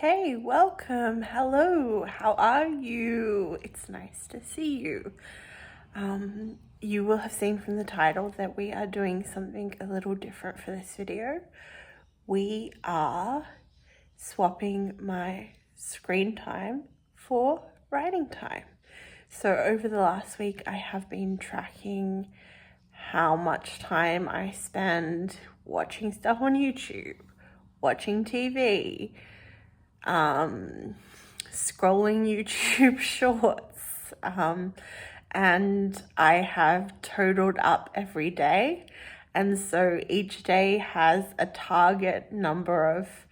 Okay, welcome. Hello, how are you? It's nice to see you. You will have seen from the title that we are doing something a little different for this video. We are swapping my screen time for writing time. So over the last week, I have been tracking how much time I spend watching stuff on YouTube, watching TV, scrolling YouTube shorts, and I have totaled up every day. And so each day has a target number of,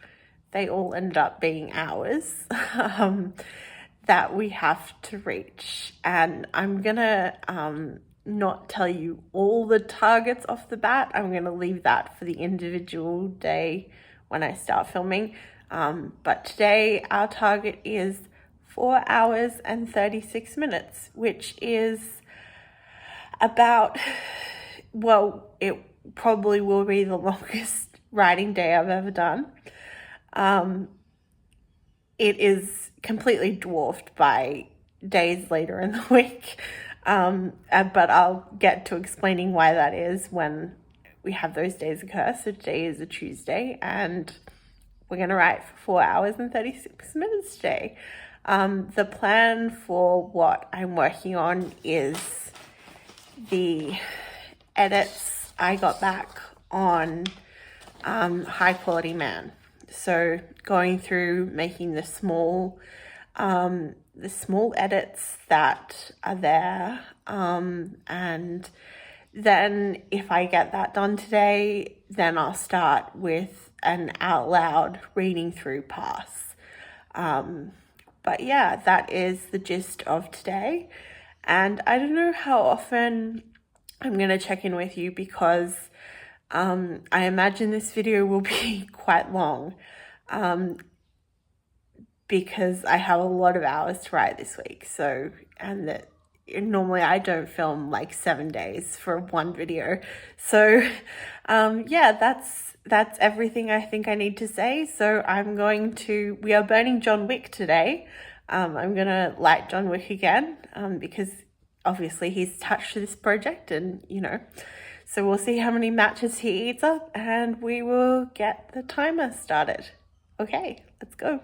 they all end up being hours, that we have to reach. And I'm gonna not tell you all the targets off the bat. I'm gonna leave that for the individual day when I start filming. But today our target is 4 hours and 36 minutes, which is about, well, it probably will be the longest writing day I've ever done. It is completely dwarfed by days later in the week, but I'll get to explaining why that is when we have those days occur. So today is a Tuesday, and we're going to write for 4 hours and 36 minutes today. The plan for what I'm working on is the edits I got back on High Quality Man. So going through making the small edits that are there, and then if I get that done today, then I'll start with an out loud reading through pass. But yeah, that is the gist of today. And I don't know how often I'm going to check in with you because I imagine this video will be quite long, because I have a lot of hours to write this week. So, and that normally I don't film like 7 days for one video. So, yeah, that's everything I think I need to say. So we are burning John Wick today. I'm gonna light John Wick again, because obviously he's attached to this project, and so we'll see how many matches he eats up, and we will get the timer started. Okay, let's go.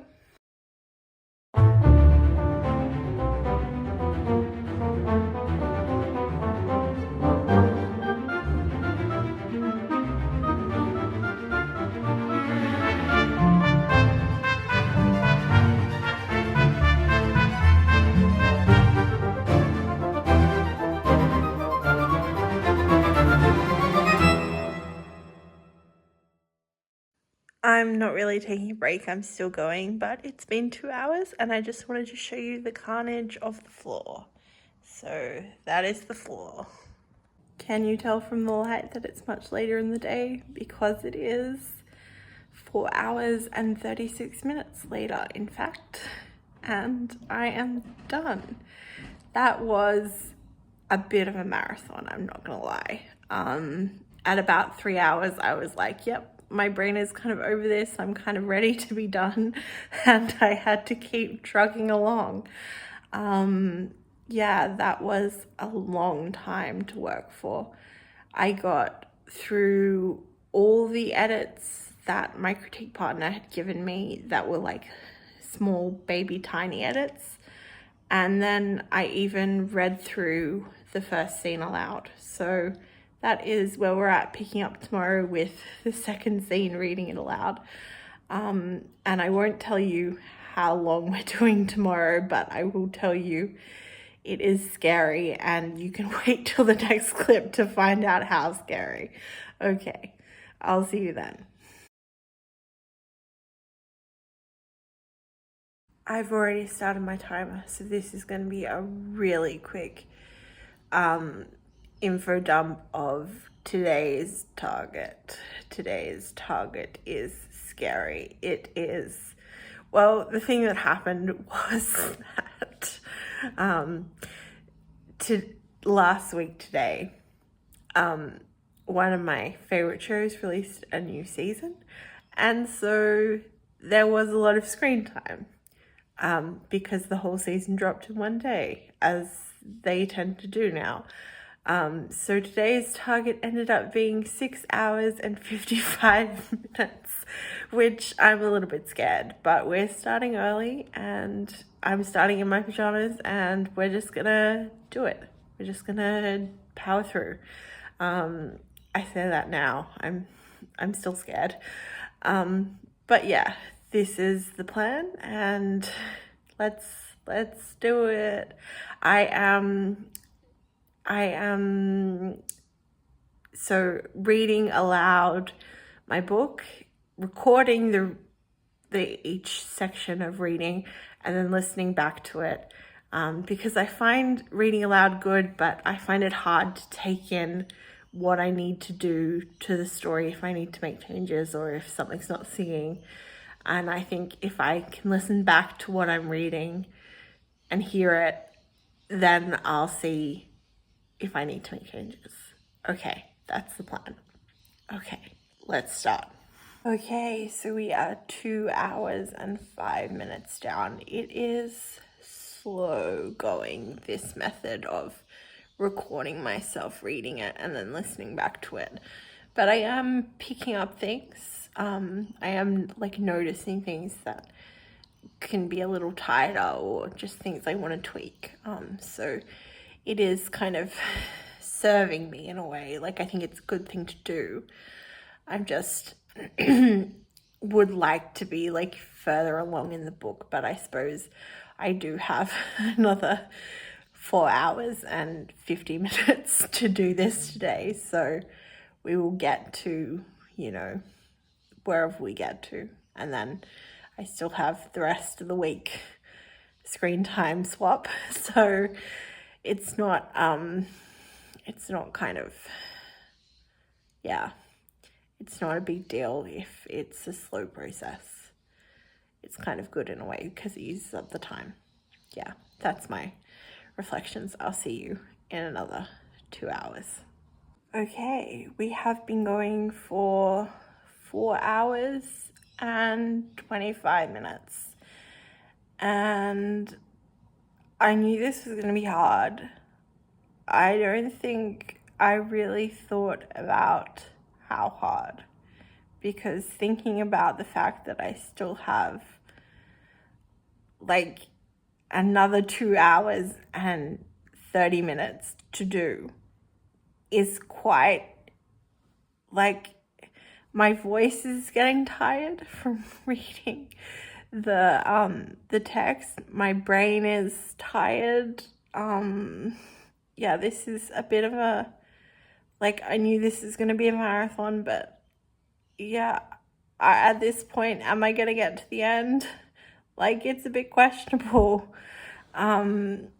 I'm not really taking a break, I'm still going, but it's been 2 hours and I just wanted to show you the carnage of the floor. So that is the floor. Can you tell from the light that it's much later in the day? Because it is 4 hours and 36 minutes later, in fact, and I am done. That was a bit of a marathon, I'm not gonna lie. At about 3 hours, I was like, yep, my brain is kind of over this, I'm kind of ready to be done, and I had to keep trucking along. Yeah, that was a long time to work for. I got through all the edits that my critique partner had given me that were like small baby tiny edits, and then I even read through the first scene aloud. So that is where we're at, picking up tomorrow with the second scene, reading it aloud. And I won't tell you how long we're doing tomorrow, but I will tell you it is scary, and you can wait till the next clip to find out how scary. Okay, I'll see you then. I've already started my timer, so this is going to be a really quick info dump of today's target. Today's target is scary. It is, well, the thing that happened was that last week today, one of my favorite shows released a new season, and so there was a lot of screen time because the whole season dropped in one day, as they tend to do now. So today's target ended up being 6 hours and 55 minutes, which I'm a little bit scared, but we're starting early and I'm starting in my pajamas and we're just gonna do it. We're just gonna power through. I say that now. I'm still scared. But yeah, this is the plan and let's do it. I am so reading aloud my book, recording the each section of reading and then listening back to it, because I find reading aloud good, but I find it hard to take in what I need to do to the story if I need to make changes or if something's not singing. And I think if I can listen back to what I'm reading and hear it, then I'll see if I need to make changes. Okay, that's the plan. Okay, let's start. Okay, so we are 2 hours and 5 minutes down. It is slow going, this method of recording myself reading it and then listening back to it. But I am picking up things. I am like noticing things that can be a little tighter or just things I want to tweak. So it is kind of serving me in a way. Like, I think it's a good thing to do. I'm just would like to be like further along in the book, but I suppose I do have another 4 hours and 50 minutes to do this today. So we will get to, wherever we get to. And then I still have the rest of the week screen time swap. So it's not kind of, it's not a big deal if it's a slow process. It's kind of good in a way because it uses up the time. Yeah, that's my reflections. I'll see you in another 2 hours. Okay, we have been going for 4 hours and 25 minutes. And I knew this was going to be hard. I don't think I really thought about how hard, because thinking about the fact that I still have like another 2 hours and 30 minutes to do is quite, like, my voice is getting tired from reading the text. My brain is tired. This is a bit of a, like, I knew this is going to be a marathon, but at this point, am I going to get to the end? Like, it's a bit questionable. I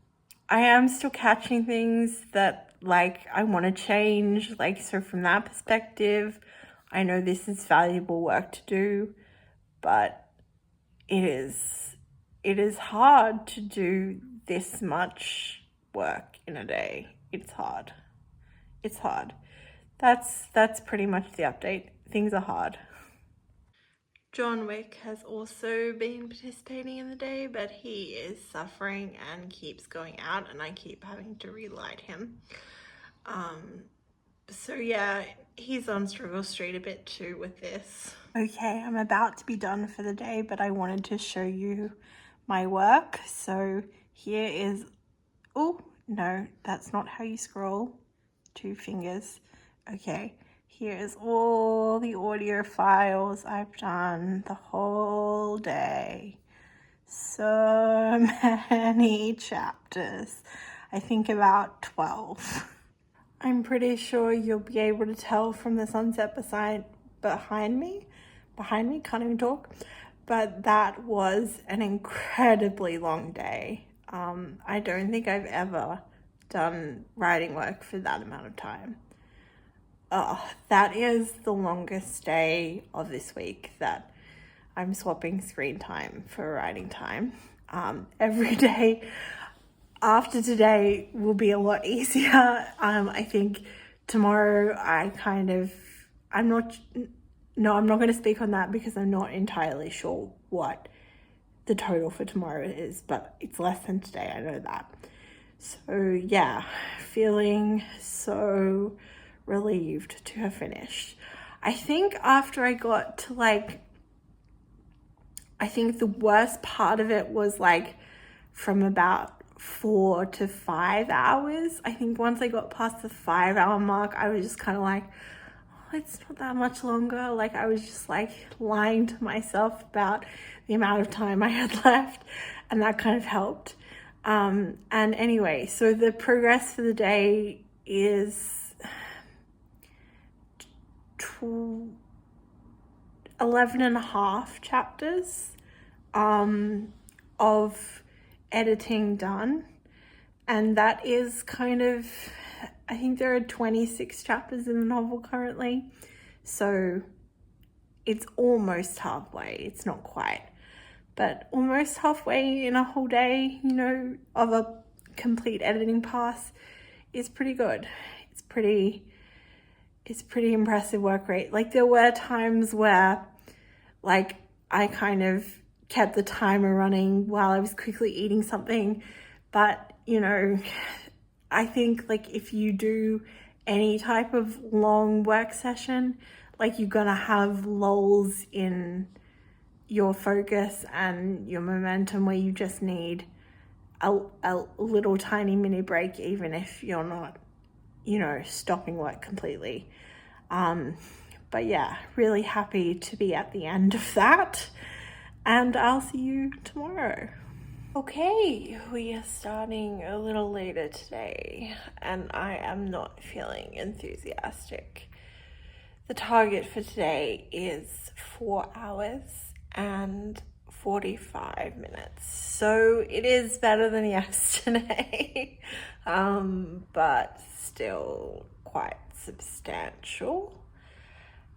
am still catching things that, like, I want to change. Like, so from that perspective, I know this is valuable work to do, but it is hard to do this much work in a day. It's hard. That's pretty much the update. Things are hard. John Wick has also been participating in the day, but he is suffering and keeps going out, and I keep having to relight him. So yeah, he's on struggle street a bit too with this. Okay, I'm about to be done for the day, but I wanted to show you my work. So here is, oh no, that's not how you scroll. 2 fingers. Okay, here is all the audio files I've done the whole day. So many chapters. I think about 12. I'm pretty sure you'll be able to tell from the sunset behind me, can't even talk, but that was an incredibly long day. I don't think I've ever done writing work for that amount of time. That is the longest day of this week that I'm swapping screen time for writing time. Every day after today will be a lot easier. I think tomorrow I'm not no, I'm not going to speak on that because I'm not entirely sure what the total for tomorrow is, but it's less than today, I know that. So yeah, feeling so relieved to have finished. I think after I got to I think the worst part of it was from about 4 to 5 hours. I think once I got past the 5 hour mark, I was just kind of like, oh, it's not that much longer. I was just lying to myself about the amount of time I had left, and that kind of helped. And anyway, so the progress for the day is 11 and a half chapters of editing done. And that is I think there are 26 chapters in the novel currently. So it's almost halfway. It's not quite, but almost halfway in a whole day, of a complete editing pass is pretty good. It's pretty impressive work rate. There were times where I kind of kept the timer running while I was quickly eating something, but I think if you do any type of long work session, you're gonna have lulls in your focus and your momentum where you just need a little tiny mini break, even if you're not stopping work completely. But yeah, really happy to be at the end of that, and I'll see you tomorrow. Okay, we are starting a little later today, and I am not feeling enthusiastic. The target for today is 4 hours and 45 minutes, so it is better than yesterday, but still quite substantial.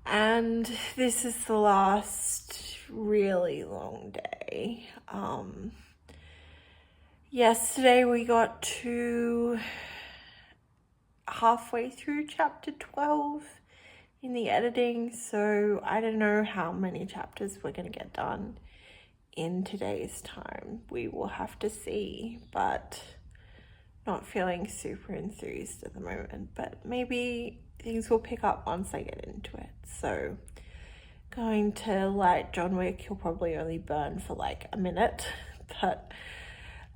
And this is the last really long day. Yesterday we got to halfway through chapter 12 in the editing, so I don't know how many chapters we're going to get done in today's time. We will have to see, but not feeling super enthused at the moment, but maybe things will pick up once I get into it. So going to light John Wick. He'll probably only burn for a minute, but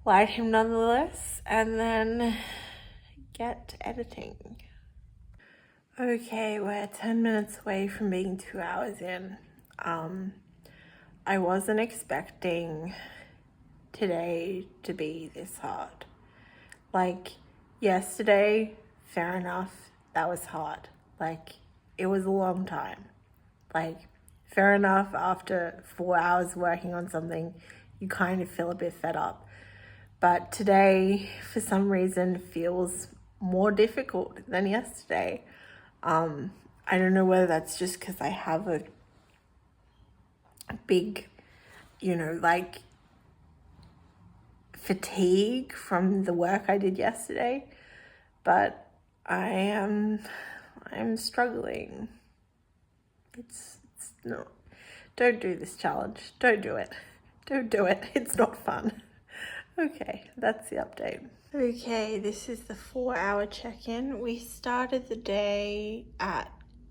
light him nonetheless, and then get editing. Okay, we're 10 minutes away from being 2 hours in. I wasn't expecting today to be this hard. Yesterday, fair enough, that was hard. It was a long time. Fair enough, after 4 hours working on something, you kind of feel a bit fed up. But today, for some reason, feels more difficult than yesterday. I don't know whether that's just because I have a big, fatigue from the work I did yesterday, but I'm struggling. It's no, don't do this challenge. Don't do it. Don't do it. It's not fun. Okay, that's the update. Okay, this is the 4 hour check-in. We started the day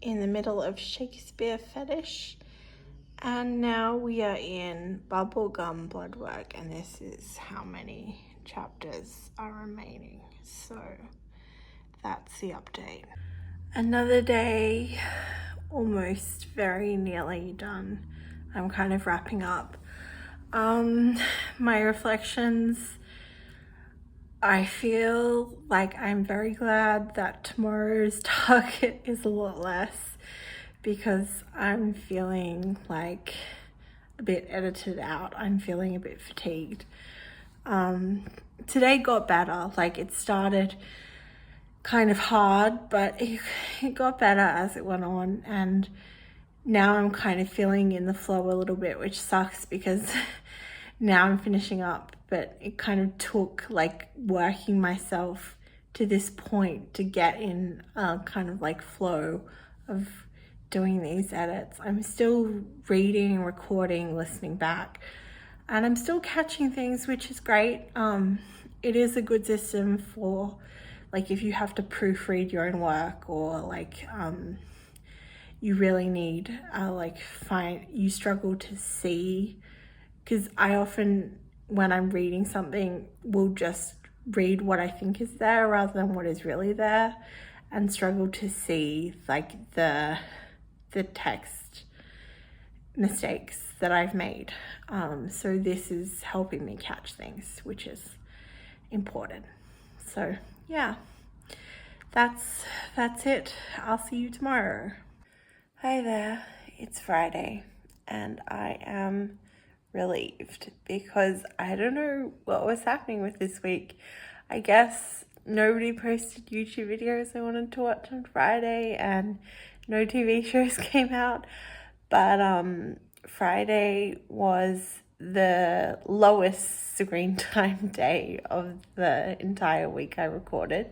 in the middle of Shakespeare Fetish, and now we are in Bubblegum Bloodwork, and this is how many chapters are remaining. So that's the update. Another day, almost very nearly done. I'm kind of wrapping up. My reflections, I feel like I'm very glad that tomorrow's target is a lot less, because I'm feeling a bit edited out. I'm feeling a bit fatigued. Today got better. It started kind of hard, but it got better as it went on, and now I'm kind of feeling in the flow a little bit, which sucks because now I'm finishing up, but it kind of took working myself to this point to get in a kind of flow of doing these edits. I'm still reading, recording, listening back, and I'm still catching things, which is great. It is a good system for, like, if you have to proofread your own work, or like you really need you struggle to see, because I often, when I'm reading something, will just read what I think is there rather than what is really there, and struggle to see like the text mistakes that I've made. So this is helping me catch things, which is important. So yeah, that's it. I'll see you tomorrow. Hi there, it's Friday, and I am relieved because I don't know what was happening with this week. I guess nobody posted YouTube videos I wanted to watch on Friday, and no TV shows came out, but Friday was the lowest screen time day of the entire week I recorded.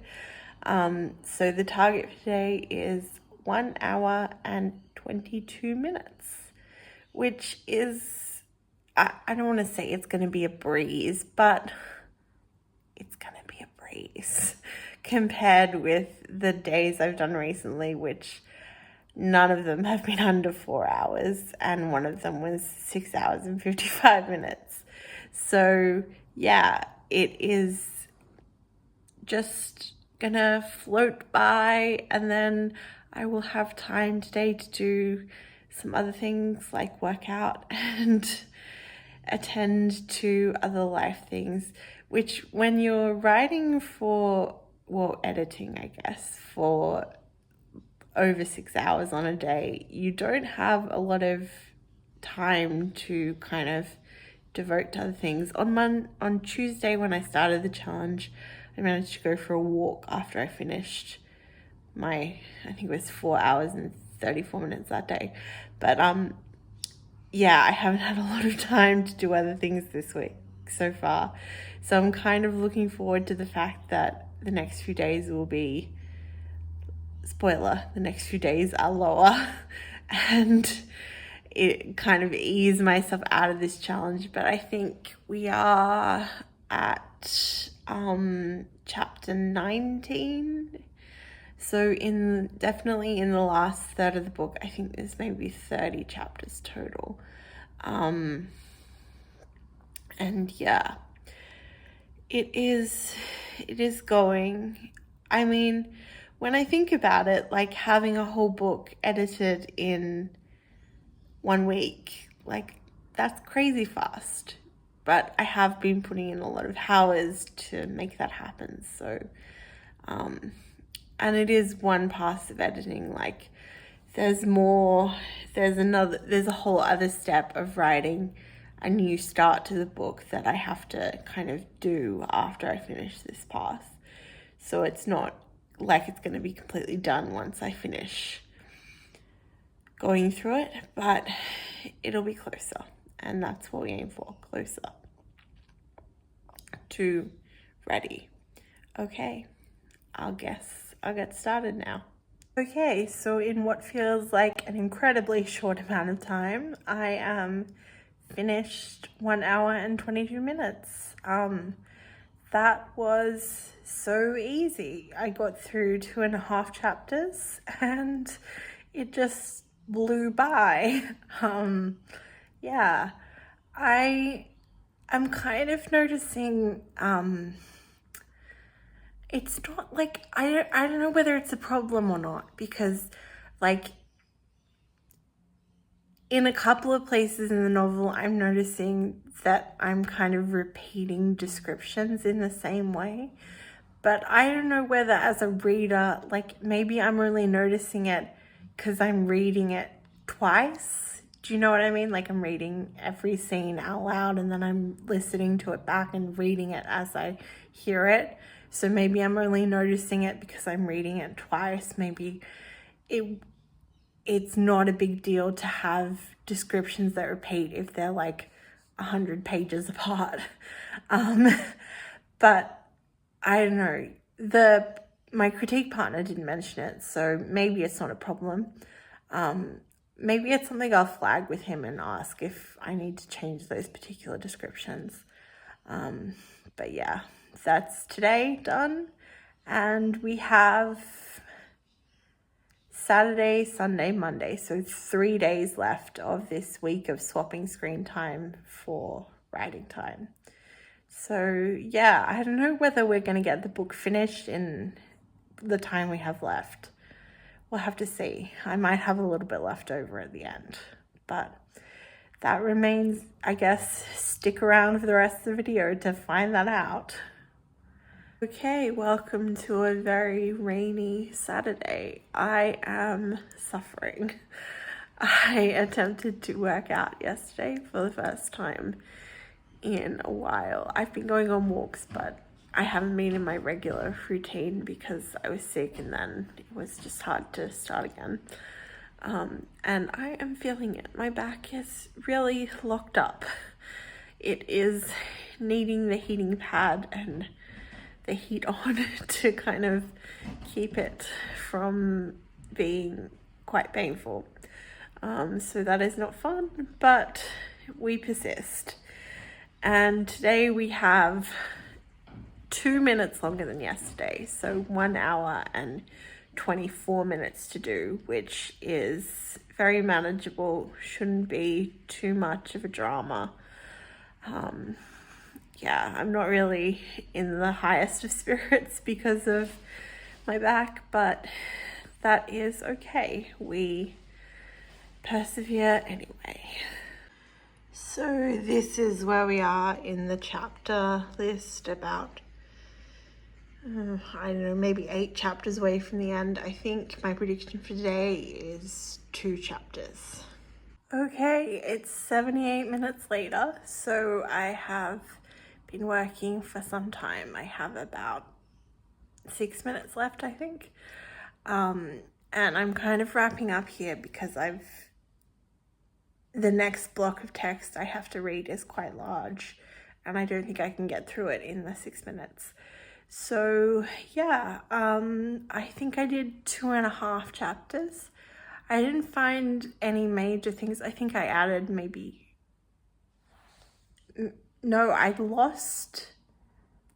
So the target for today is 1 hour and 22 minutes, which is, I don't want to say it's going to be a breeze, but it's going to be a breeze compared with the days I've done recently, which none of them have been under 4 hours, and one of them was 6 hours and 55 minutes. So yeah, it is just gonna float by, and then I will have time today to do some other things like work out and attend to other life things, which when you're writing for, well, editing, I guess, for over 6 hours on a day, you don't have a lot of time to kind of devote to other things. On Tuesday, when I started the challenge, I managed to go for a walk after I finished I think it was 4 hours and 34 minutes that day. But yeah, I haven't had a lot of time to do other things this week so far. So I'm kind of looking forward to the fact that the next few days will be, spoiler, the next few days are lower, and it kind of ease myself out of this challenge. But I think we are at chapter 19. So definitely in the last third of the book, I think there's maybe 30 chapters total. And yeah, it is going. I mean, when I think about it, like having a whole book edited in 1 week, like that's crazy fast. But I have been putting in a lot of hours to make that happen. So, and it is one pass of editing. Like there's a whole other step of writing a new start to the book that I have to kind of do after I finish this pass. So it's not like it's going to be completely done once I finish going through it, but it'll be closer, and that's what we aim for, closer to ready. Okay, I'll get started now. Okay, so in what feels like an incredibly short amount of time, I am finished 1 hour and 22 minutes. That was so easy. I got through 2.5 chapters and it just blew by. Yeah, I'm kind of noticing, it's not like, I don't know whether it's a problem or not, because like in a couple of places in the novel, I'm noticing that I'm kind of repeating descriptions in the same way. But I don't know whether as a reader, like maybe I'm really noticing it because I'm reading it twice. Do you know what I mean? Like I'm reading every scene out loud and then I'm listening to it back and reading it as I hear it. So maybe I'm only noticing it because I'm reading it twice. Maybe it's not a big deal to have descriptions that repeat if they're like 100 pages apart. But I don't know. My critique partner didn't mention it, so maybe it's not a problem. Maybe it's something I'll flag with him and ask if I need to change those particular descriptions. But yeah, that's today done. And we have Saturday, Sunday, Monday. So 3 days left of this week of swapping screen time for writing time. So yeah, I don't know whether we're going to get the book finished in the time we have left. We'll have to see. I might have a little bit left over at the end, but that remains, I guess, stick around for the rest of the video to find that out. Okay, welcome to a very rainy Saturday. I am suffering. I attempted to work out yesterday for the first time in a while. I've been going on walks, but I haven't been in my regular routine because I was sick and then it was just hard to start again. And I am feeling it. My back is really locked up. It is needing the heating pad and the heat on to kind of keep it from being quite painful. So that is not fun, but we persist. And today we have 2 minutes longer than yesterday, so 1 hour and 24 minutes to do, which is very manageable, shouldn't be too much of a drama. Yeah, I'm not really in the highest of spirits because of my back, but that is okay. We persevere anyway. So this is where we are in the chapter list, about I don't know, maybe 8 chapters away from the end. I think my prediction for today is 2 chapters. Okay, it's 78 minutes later, so I have been working for some time. I have about 6 minutes left, I think. And I'm kind of wrapping up here because the next block of text I have to read is quite large and I don't think I can get through it in the 6 minutes. So yeah, I think I did 2.5 chapters. I didn't find any major things. I think I added I lost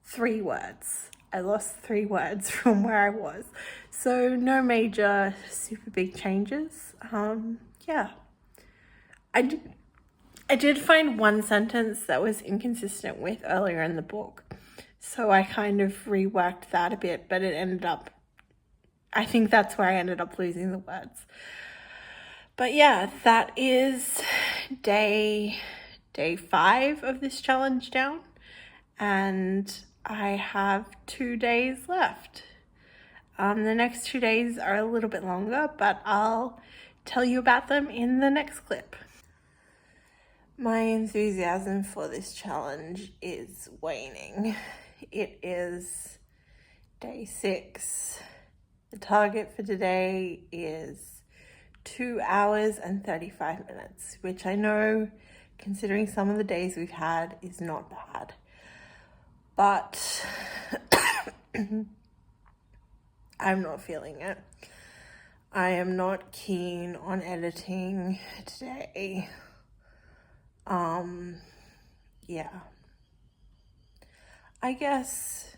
3 words. I lost 3 words from where I was. So no major super big changes. Yeah. I did find one sentence that was inconsistent with earlier in the book. So I kind of reworked that a bit, but I think that's where I ended up losing the words. But yeah, that is day 5 of this challenge down, and I have 2 days left. The next 2 days are a little bit longer, but I'll tell you about them in the next clip. My enthusiasm for this challenge is waning. It is day 6. The target for today is 2 hours and 35 minutes, which I know, considering some of the days we've had, is not bad. But I'm not feeling it. I am not keen on editing today. Yeah. I guess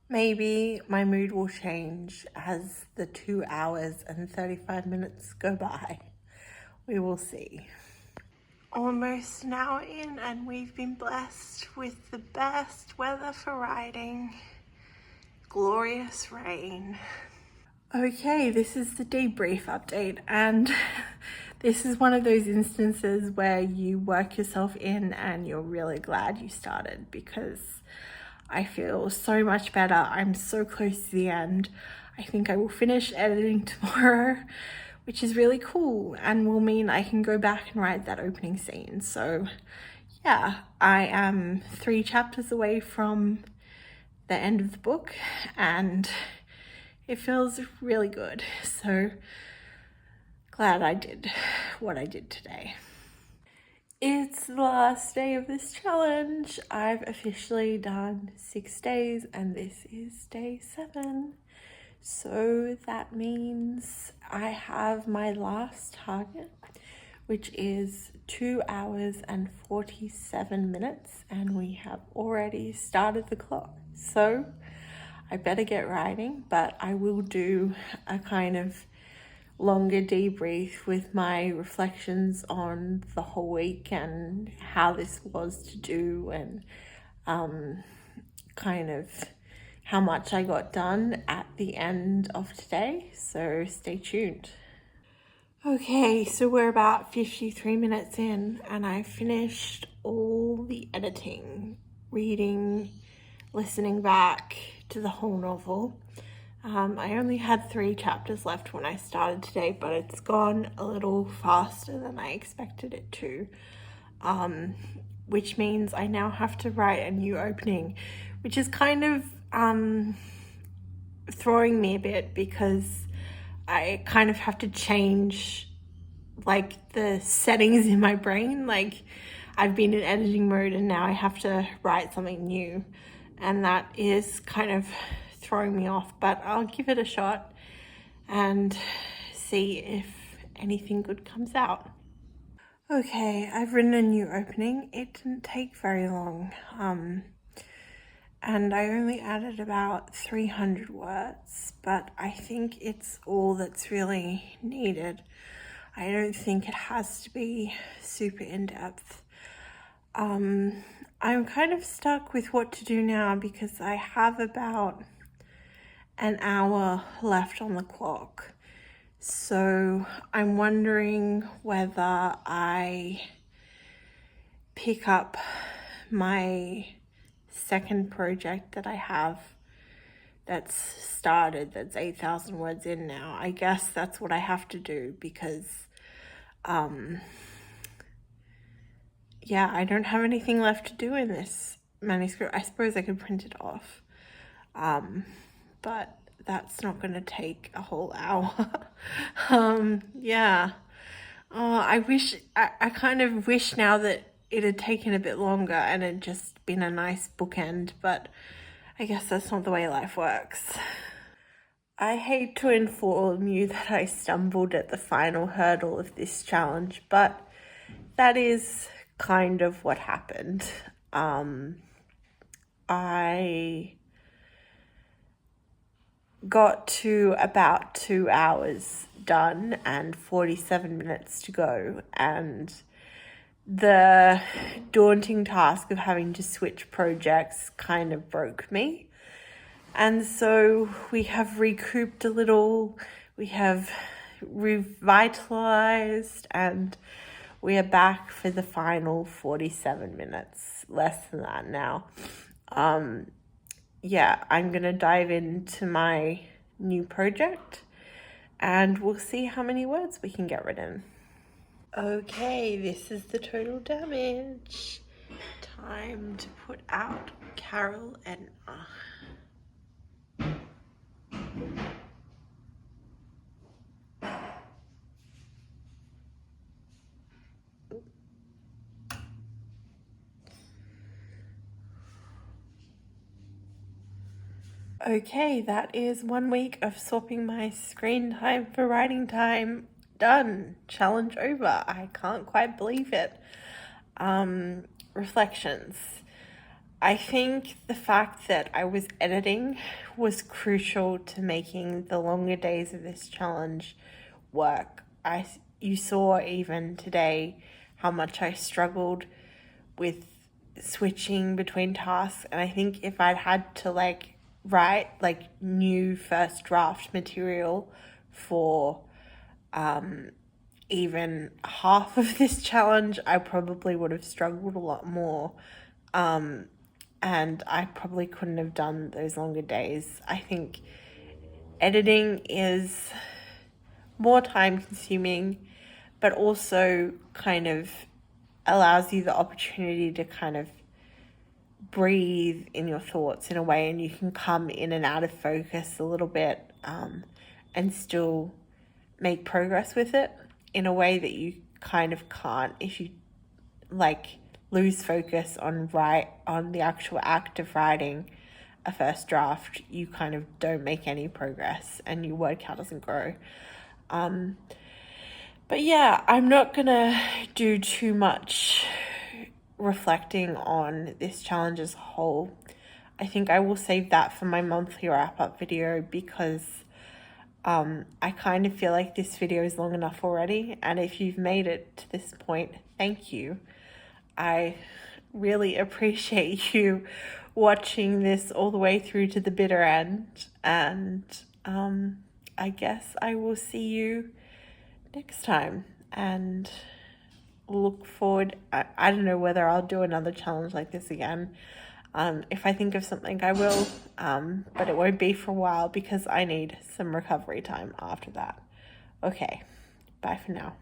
maybe my mood will change as the 2 hours and 35 minutes go by. We will see. Almost an hour in, and we've been blessed with the best weather for riding. Glorious rain. Okay, this is the debrief update, and this is one of those instances where you work yourself in and you're really glad you started, because I feel so much better. I'm so close to the end. I think I will finish editing tomorrow, which is really cool and will mean I can go back and write that opening scene. So yeah, I am 3 chapters away from the end of the book and it feels really good. So glad I did what I did today. It's the last day of this challenge. I've officially done 6 days and this is day 7. So that means I have my last target, which is 2 hours and 47 minutes, and we have already started the clock. So I better get writing, but I will do a kind of longer debrief with my reflections on the whole week and how this was to do, and kind of how much I got done at the end of today. So stay tuned. Okay, so we're about 53 minutes in, and I finished all the editing, reading, listening back to the whole novel. I only had 3 chapters left when I started today, but it's gone a little faster than I expected it to, which means I now have to write a new opening, which is kind of throwing me a bit, because I kind of have to change like the settings in my brain. Like, I've been in editing mode and now I have to write something new, and that is kind of throwing me off, but I'll give it a shot and see if anything good comes out. Okay, I've written a new opening. It didn't take very long, and I only added about 300 words, but I think it's all that's really needed. I don't think it has to be super in-depth. I'm kind of stuck with what to do now, because I have about an hour left on the clock. So I'm wondering whether I pick up my second project that I have that's started, that's 8,000 words in now. I guess that's what I have to do, because yeah, I don't have anything left to do in this manuscript. I suppose I could print it off, but that's not going to take a whole hour. Yeah. I kind of wish now that it had taken a bit longer and had just been a nice bookend, but I guess that's not the way life works. I hate to inform you that I stumbled at the final hurdle of this challenge, but that is kind of what happened. I got to about 2 hours done and 47 minutes to go, and the daunting task of having to switch projects kind of broke me. And so we have recouped a little, we have revitalized, and we are back for the final 47 minutes, less than that now. Yeah, I'm going to dive into my new project, and we'll see how many words we can get written. Okay, this is the total damage. Time to put out Carol and Okay, that is 1 week of swapping my screen time for writing time done. Challenge over. I can't quite believe it. Reflections. I think the fact that I was editing was crucial to making the longer days of this challenge work. You saw even today how much I struggled with switching between tasks, and I think if I'd had to write new first draft material for even half of this challenge, I probably would have struggled a lot more, and I probably couldn't have done those longer days. I think editing is more time consuming, but also kind of allows you the opportunity to kind of breathe in your thoughts in a way, and you can come in and out of focus a little bit, and still make progress with it in a way that you kind of can't if you lose focus on the actual act of writing, a first draft, you kind of don't make any progress and your word count doesn't grow. But yeah, I'm not gonna do too much reflecting on this challenge as a whole. I think I will save that for my monthly wrap-up video because I kind of feel like this video is long enough already, and if you've made it to this point, thank you. I really appreciate you watching this all the way through to the bitter end, and I guess I will see you next time, and look forward. I don't know whether I'll do another challenge like this again. If I think of something, I will, but it won't be for a while because I need some recovery time after that. Okay, bye for now.